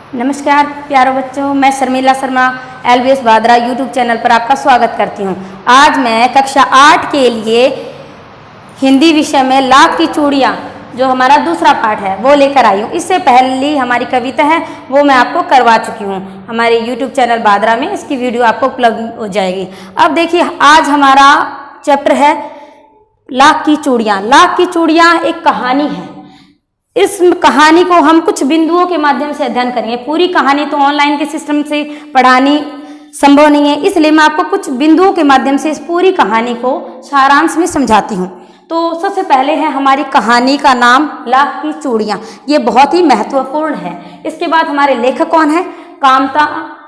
नमस्कार प्यारे बच्चों, मैं Sharmila Sharma LBS Bhadra YouTube channel पर आपका स्वागत करती हूँ। आज मैं कक्षा 8 के लिए हिंदी विषय में लाख की चूड़ियाँ जो हमारा दूसरा पाठ है वो लेकर आई हूँ। इससे पहले हमारी कविता है वो मैं आपको करवा चुकी हूँ हमारे यूट्यूब चैनल भादरा में। इसकी वीडियो आपको उपलब्ध हो जाएगी। अब देखिए, आज हमारा चैप्टर है लाख की चूड़ियाँ। लाख की चूड़ियाँ एक कहानी है। इस कहानी को हम कुछ बिंदुओं के माध्यम से अध्ययन करेंगे। पूरी कहानी तो ऑनलाइन के सिस्टम से पढ़ानी संभव नहीं है, इसलिए मैं आपको कुछ बिंदुओं के माध्यम से इस पूरी कहानी को सारांश में समझाती हूँ। तो सबसे पहले है हमारी कहानी का नाम लाख की चूड़ियाँ। ये बहुत ही महत्वपूर्ण है। इसके बाद हमारे लेखक कौन है?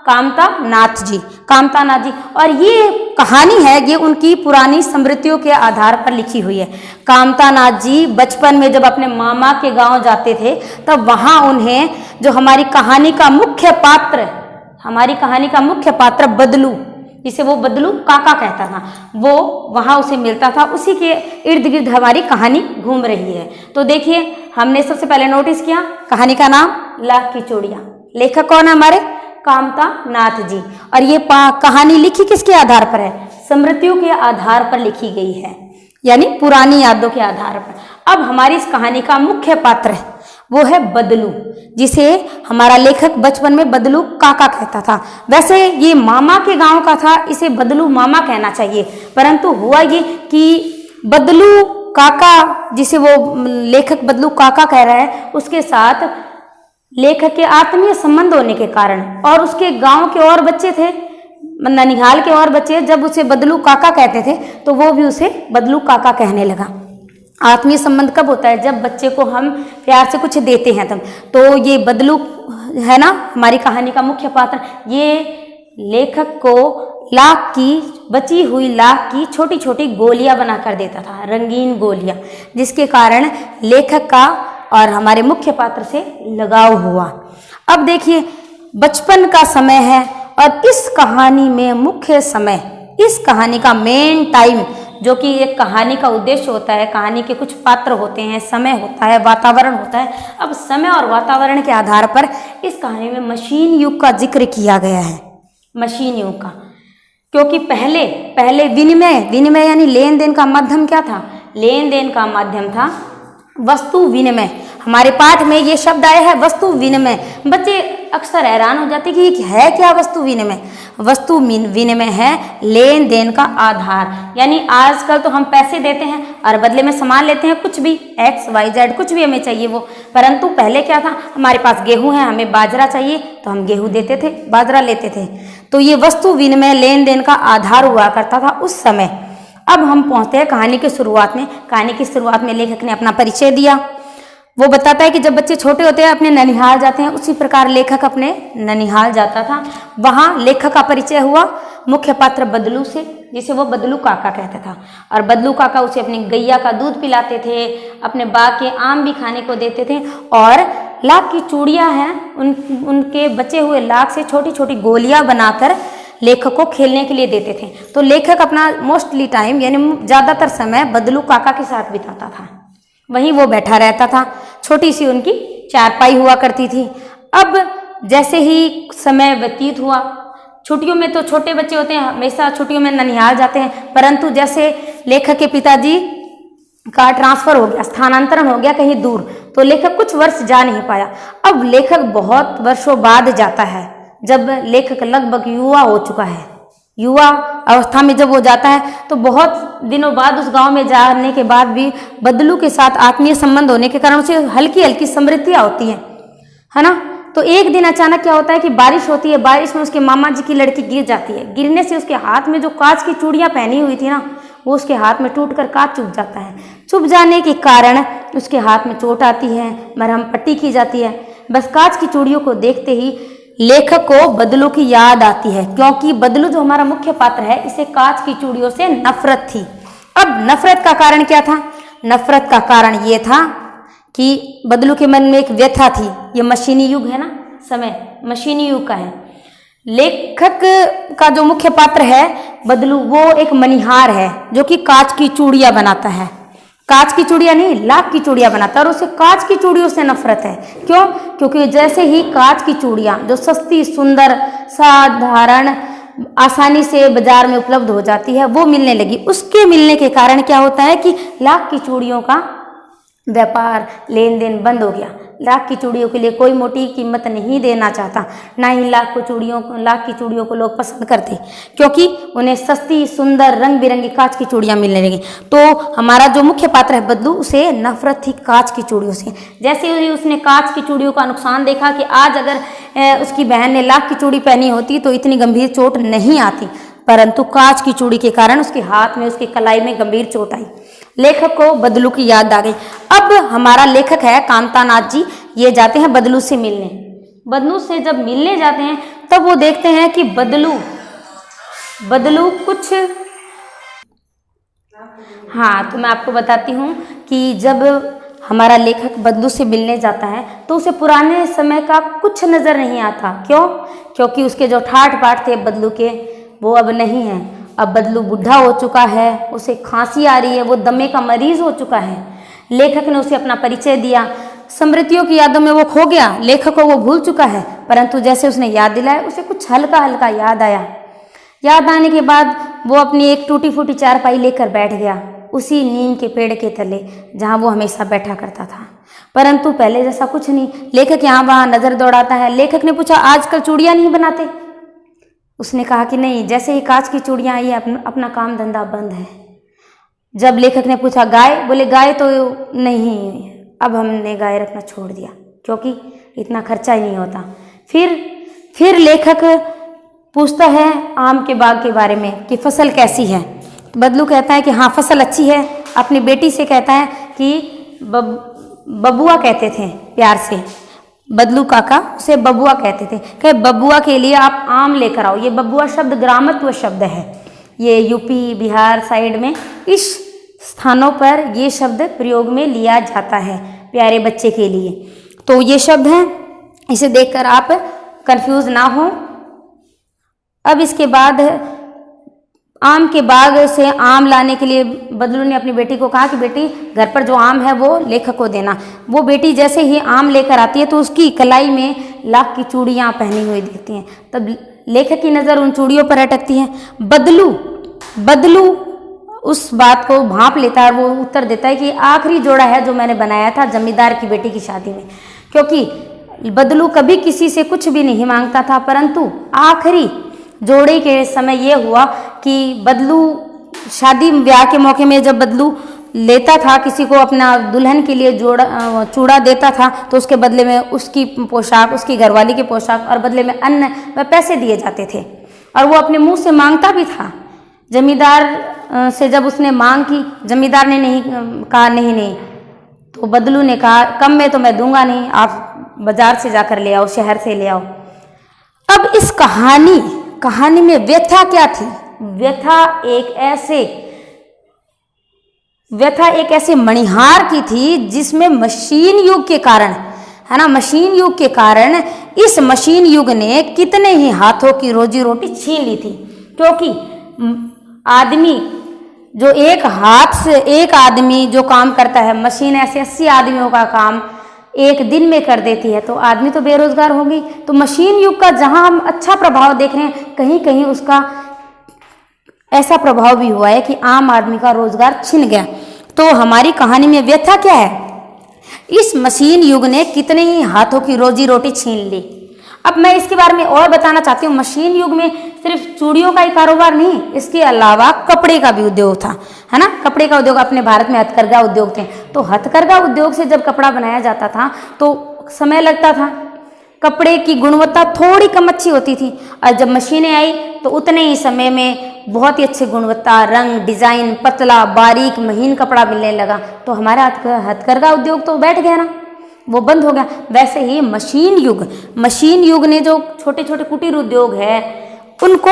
कामता नाथ जी। और ये कहानी है, ये उनकी पुरानी स्मृतियों के आधार पर लिखी हुई है। कामता नाथ जी बचपन में जब अपने मामा के गांव जाते थे तब वहां उन्हें जो हमारी कहानी का मुख्य पात्र बदलू, जिसे वो बदलू काका कहता था, वो वहां उसे मिलता था। उसी के इर्द गिर्द हमारी कहानी घूम रही है। तो देखिए, हमने सबसे पहले नोटिस किया कहानी का नाम लाख की चूड़ियाँ। लेखक कौन है? हमारे कामता नाथ जी। और ये कहानी लिखी किसके आधार पर है? स्मृतियों के आधार पर लिखी गई है, यानी पुरानी यादों के आधार पर। अब हमारी इस कहानी का मुख्य पात्र है वो है बदलू, जिसे हमारा लेखक बचपन में बदलू काका कहता था। वैसे ये मामा के गांव का था, इसे बदलू मामा कहना चाहिए, परंतु हुआ ये कि बदलू काका, जिसे वो लेखक बदलू काका कह रहा है, उसके साथ लेखक के आत्मीय संबंध होने के कारण और उसके गांव के और बच्चे थे, ननिहाल के और बच्चे, जब उसे बदलू काका कहते थे तो वो भी उसे बदलू काका कहने लगा। आत्मीय संबंध कब होता है? जब बच्चे को हम प्यार से कुछ देते हैं तब। तो ये बदलू है ना हमारी कहानी का मुख्य पात्र। ये लेखक को बची हुई लाख की छोटी छोटी गोलियां बनाकर देता था, रंगीन गोलियां, जिसके कारण लेखक का और हमारे मुख्य पात्र से लगाव हुआ। अब देखिए, बचपन का समय है और इस कहानी में मुख्य समय, इस कहानी का मेन टाइम, जो कि एक कहानी का उद्देश्य होता है, कहानी के कुछ पात्र होते हैं, समय होता है, वातावरण होता है। अब समय और वातावरण के आधार पर इस कहानी में मशीन युग का जिक्र किया गया है। मशीन युग का, क्योंकि पहले विनिमय यानी लेन देन का माध्यम क्या था? लेन देन का माध्यम था वस्तु विनिमय। हमारे पाठ में ये शब्द आया है वस्तु विनिमय। बच्चे अक्सर हैरान हो जाते कि ये है क्या वस्तु विनिमय? वस्तु विनिमय है लेन देन का आधार। यानी आजकल तो हम पैसे देते हैं और बदले में सामान लेते हैं, कुछ भी XYZ, कुछ भी हमें चाहिए वो। परंतु पहले क्या था? हमारे पास गेहूं है, हमें बाजरा चाहिए तो हम गेहूं देते थे, बाजरा लेते थे। तो ये वस्तु विनिमय लेन देन का आधार हुआ करता था उस समय। अब हम पहुंचते हैं कहानी की शुरुआत में। कहानी की शुरुआत में लेखक ने अपना परिचय दिया। वो बताता है कि जब बच्चे छोटे होते हैं अपने ननिहाल जाते हैं, उसी प्रकार लेखक अपने ननिहाल जाता था। वहां लेखक का परिचय हुआ मुख्य पात्र बदलू से, जिसे वो बदलू काका कहता था। और बदलू काका उसे अपनी गैया का दूध पिलाते थे, अपने बाग के आम भी खाने को देते थे, और लाख की चूड़ियाँ हैं, उनके बचे हुए लाख से छोटी छोटी गोलियाँ बनाकर लेखक को खेलने के लिए देते थे। तो लेखक अपना मोस्टली टाइम यानी ज़्यादातर समय बदलू काका के साथ बिताता था, वहीं वो बैठा रहता था। छोटी सी उनकी चारपाई हुआ करती थी। अब जैसे ही समय व्यतीत हुआ, छुट्टियों में तो छोटे बच्चे होते हैं, हमेशा छुट्टियों में ननिहाल जाते हैं, परंतु जैसे लेखक के पिताजी का ट्रांसफर हो गया, स्थानांतरण हो गया कहीं दूर, तो लेखक कुछ वर्ष जा नहीं पाया। अब लेखक बहुत वर्षों बाद जाता है, जब लेखक लगभग युवा हो चुका है। युवा अवस्था में जब वो जाता है तो बहुत दिनों बाद उस गांव में जाने के बाद भी बदलू के साथ आत्मीय संबंध होने के कारण उसे हल्की हल्की स्मृतियाँ होती हैं, है ना। तो एक दिन अचानक क्या होता है कि बारिश होती है। बारिश में उसके मामा जी की लड़की गिर जाती है। गिरने से उसके हाथ में जो कांच की चूड़ियाँ पहनी हुई थी ना, वो उसके हाथ में टूटकर कांच चुभ जाता है। चुभ जाने के कारण उसके हाथ में चोट आती है, मरहम पट्टी की जाती है। बस कांच की चूड़ियों को देखते ही लेखक को बदलू की याद आती है, क्योंकि बदलू जो हमारा मुख्य पात्र है, इसे कांच की चूड़ियों से नफरत थी। अब नफरत का कारण क्या था? नफरत का कारण ये था कि बदलू के मन में एक व्यथा थी। ये मशीनी युग है ना, समय मशीनी युग का है। लेखक का जो मुख्य पात्र है बदलू, वो एक मनिहार है जो कि कांच की चूड़ियाँ बनाता है। कांच की चूड़ियाँ नहीं, लाख की चूड़ियाँ बनाता है और उसे कांच की चूड़ियों से नफरत है। क्यों? क्योंकि जैसे ही कांच की चूड़ियाँ जो सस्ती, सुंदर, साधारण, आसानी से बाजार में उपलब्ध हो जाती है, वो मिलने लगी, उसके मिलने के कारण क्या होता है कि लाख की चूड़ियों का व्यापार, लेन देन बंद हो गया। लाख की चूड़ियों के लिए कोई मोटी कीमत नहीं देना चाहता, ना ही लाख की चूड़ियों को लोग पसंद करते, क्योंकि उन्हें सस्ती, सुंदर, रंग बिरंगी कांच की चूड़ियां मिलने लगी। तो हमारा जो मुख्य पात्र है बदलू, उसे नफरत थी कांच की चूड़ियों से। जैसे ही उसने कांच की चूड़ियों का नुकसान देखा कि आज अगर उसकी बहन ने लाख की चूड़ी पहनी होती तो इतनी गंभीर चोट नहीं आती, परंतु कांच की चूड़ी के कारण उसके हाथ में, उसकी कलाई में गंभीर चोट आई। लेखक को बदलू की याद आ गई। अब हमारा लेखक है कांतानाथ जी, ये जाते हैं बदलू से मिलने। बदलू से जब मिलने जाते हैं तब वो देखते हैं कि बदलू कुछ, हाँ, तो मैं आपको बताती हूँ कि जब हमारा लेखक बदलू से मिलने जाता है तो उसे पुराने समय का कुछ नज़र नहीं आता। क्यों? क्योंकि उसके जो ठाठ बाट थे बदलू के, वो अब नहीं हैं। अब बदलू बूढ़ा हो चुका है, उसे खांसी आ रही है, वो दमे का मरीज हो चुका है। लेखक ने उसे अपना परिचय दिया, स्मृतियों की यादों में वो खो गया, लेखक को वो भूल चुका है, परंतु जैसे उसने याद दिलाया उसे कुछ हल्का हल्का याद आया। याद आने के बाद वो अपनी एक टूटी फूटी चारपाई लेकर बैठ गया, उसी नीम के पेड़ के तले जहाँ वो हमेशा बैठा करता था। परंतु पहले जैसा कुछ नहीं, लेखक यहाँ वहाँ नज़र दौड़ाता है। लेखक ने पूछा, आजकल चूड़ियाँ नहीं बनाते? उसने कहा कि नहीं, जैसे ही कांच की चूड़ियाँ आई अपना काम धंधा बंद है। जब लेखक ने पूछा गाय, बोले गाय तो नहीं, अब हमने गाय रखना छोड़ दिया क्योंकि इतना खर्चा ही नहीं होता। फिर लेखक पूछता है आम के बाग के बारे में कि फसल कैसी है। बदलू कहता है कि हाँ फसल अच्छी है। अपनी बेटी से कहता है कि बबुआ कहते थे प्यार से, बदलू काका उसे बबुआ कहते थे, कहे बबुआ के लिए आप आम लेकर आओ। ये बबुआ शब्द ग्रामत्व शब्द है, ये यूपी बिहार साइड में इस स्थानों पर ये शब्द प्रयोग में लिया जाता है प्यारे बच्चे के लिए। तो ये शब्द है, इसे देखकर आप कंफ्यूज ना हो। अब इसके बाद आम के बाग से आम लाने के लिए बदलू ने अपनी बेटी को कहा कि बेटी घर पर जो आम है वो लेखक को देना। वो बेटी जैसे ही आम लेकर आती है तो उसकी कलाई में लाख की चूड़ियाँ पहनी हुई दिखती हैं। तब लेखक की नज़र उन चूड़ियों पर अटकती है। बदलू उस बात को भांप लेता है और वो उत्तर देता है कि आखिरी जोड़ा है जो मैंने बनाया था जमींदार की बेटी की शादी में। क्योंकि बदलू कभी किसी से कुछ भी नहीं मांगता था, परंतु आखिरी जोड़े के समय ये हुआ कि बदलू शादी ब्याह के मौके में जब बदलू लेता था किसी को अपना दुल्हन के लिए चूड़ा देता था तो उसके बदले में उसकी पोशाक, उसकी घरवाली की पोशाक और बदले में अन्न व पैसे दिए जाते थे और वो अपने मुंह से मांगता भी था। जमींदार से जब उसने मांग की, जमींदार ने नहीं कहा नहीं, तो बदलू ने कहा कम में तो मैं दूंगा नहीं, आप बाजार से जाकर ले आओ, शहर से ले आओ। अब इस कहानी में व्यथा क्या थी? व्यथा एक ऐसे मणिहार की थी जिसमें मशीन युग के कारण, है ना, मशीन युग के कारण इस मशीन युग ने कितने ही हाथों की रोजी रोटी छीन ली थी। क्योंकि आदमी जो एक हाथ से एक आदमी जो काम करता है, मशीन ऐसे 80 आदमियों का काम एक दिन में कर देती है, तो आदमी तो बेरोजगार होगी। तो मशीन युग का जहां हम अच्छा प्रभाव देख रहे हैं, कहीं कहीं उसका ऐसा प्रभाव भी हुआ है कि आम आदमी का रोजगार छिन गया। तो हमारी कहानी में व्यथा क्या है? इस मशीन युग ने कितने ही हाथों की रोजी रोटी छीन ली। अब मैं इसके बारे में और बताना चाहती हूँ। मशीन युग में सिर्फ चूड़ियों का ही कारोबार नहीं, इसके अलावा कपड़े का भी उद्योग था, है ना। कपड़े का उद्योग, अपने भारत में हथकरघा उद्योग थे, तो हथकरघा उद्योग से जब कपड़ा बनाया जाता था तो समय लगता था, कपड़े की गुणवत्ता थोड़ी कम अच्छी होती थी, और जब मशीनें आई तो उतने ही समय में बहुत ही अच्छी गुणवत्ता, रंग, डिजाइन, पतला, बारीक, महीन कपड़ा मिलने लगा। तो हमारा हथकरघा उद्योग तो बैठ गया ना, वो बंद हो गया। वैसे ही मशीन युग ने जो छोटे छोटे कुटीर उद्योग है उनको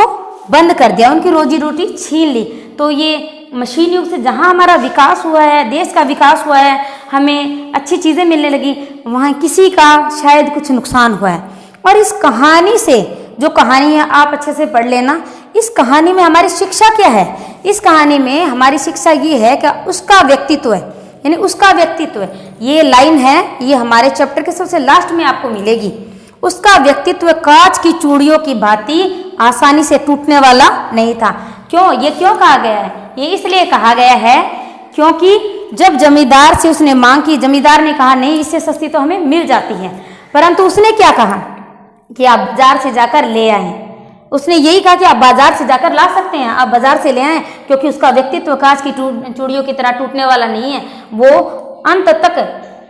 बंद कर दिया, उनकी रोजी रोटी छीन ली। तो ये मशीन युग से जहाँ हमारा विकास हुआ है, देश का विकास हुआ है, हमें अच्छी चीज़ें मिलने लगी, वहाँ किसी का शायद कुछ नुकसान हुआ है। और इस कहानी से, जो कहानी है आप अच्छे से पढ़ लेना, इस कहानी में हमारी शिक्षा क्या है? इस कहानी में हमारी शिक्षा ये है कि उसका व्यक्तित्व है, यानी उसका व्यक्तित्व। ये लाइन है, ये हमारे चैप्टर के सबसे लास्ट में आपको मिलेगी। उसका व्यक्तित्व कांच की चूड़ियों की भांति आसानी से टूटने वाला नहीं था। क्यों, ये क्यों कहा गया है? ये इसलिए कहा गया है क्योंकि जब जमींदार से उसने मांग की, जमींदार ने कहा नहीं, इससे सस्ती तो हमें मिल जाती है, परंतु उसने क्या कहा कि आप बाजार से जाकर ले आए। उसने यही कहा कि आप बाजार से जाकर ला सकते हैं, आप बाजार से ले आए, क्योंकि उसका व्यक्तित्व कांच की चूड़ियों की तरह टूटने वाला नहीं है। वो अंत तक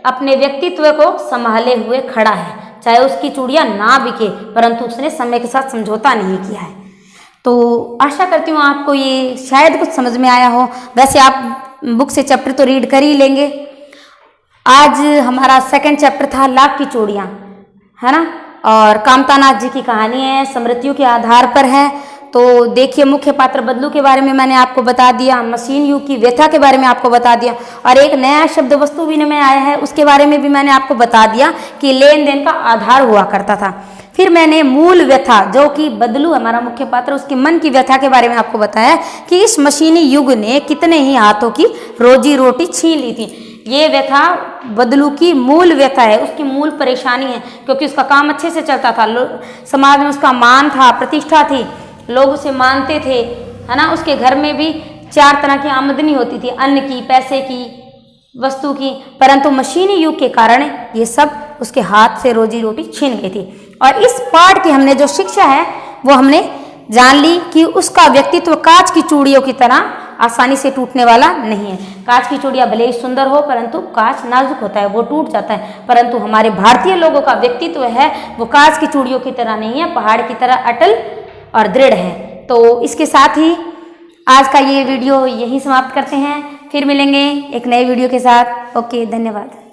अपने व्यक्तित्व को संभाले हुए खड़ा है, चाहे उसकी चूड़ियां ना बिके, परंतु उसने समय के साथ समझौता नहीं किया है। तो आशा करती हूँ आपको ये शायद कुछ समझ में आया हो। वैसे आप बुक से चैप्टर तो रीड कर ही लेंगे। आज हमारा सेकंड चैप्टर था लाख की चूड़ियाँ, है ना, और कामतानाथ जी की कहानी है, स्मृतियों के आधार पर है। तो देखिए, मुख्य पात्र बदलू के बारे में मैंने आपको बता दिया, मशीन युग की व्यथा के बारे में आपको बता दिया, और एक नया शब्द वस्तु विनिमय आया है उसके बारे में भी मैंने आपको बता दिया कि लेन देन का आधार हुआ करता था। फिर मैंने मूल व्यथा, जो कि बदलू हमारा मुख्य पात्र, उसके मन की व्यथा के बारे में आपको बताया कि इस मशीनी युग ने कितने ही हाथों की रोजी रोटी छीन ली थी। ये व्यथा बदलू की मूल व्यथा है, उसकी मूल परेशानी है, क्योंकि उसका काम अच्छे से चलता था, समाज में उसका मान था, प्रतिष्ठा थी, लोग उसे मानते थे, है ना। उसके घर में भी 4 तरह की आमदनी होती थी, अन्न की, पैसे की, वस्तु की, परंतु मशीनी युग के कारण ये सब उसके हाथ से रोजी रोटी छीन गई थी। और इस पाठ की हमने जो शिक्षा है वो हमने जान ली कि उसका व्यक्तित्व कांच की चूड़ियों की तरह आसानी से टूटने वाला नहीं है। कांच की चूड़ियाँ भले ही सुंदर हो, परंतु कांच नाजुक होता है, वो टूट जाता है, परंतु हमारे भारतीय लोगों का व्यक्तित्व है वो कांच की चूड़ियों की तरह नहीं है, पहाड़ की तरह अटल और दृढ़ है। तो इसके साथ ही आज का ये वीडियो यहीं समाप्त करते हैं, फिर मिलेंगे एक नए वीडियो के साथ। ओके, धन्यवाद।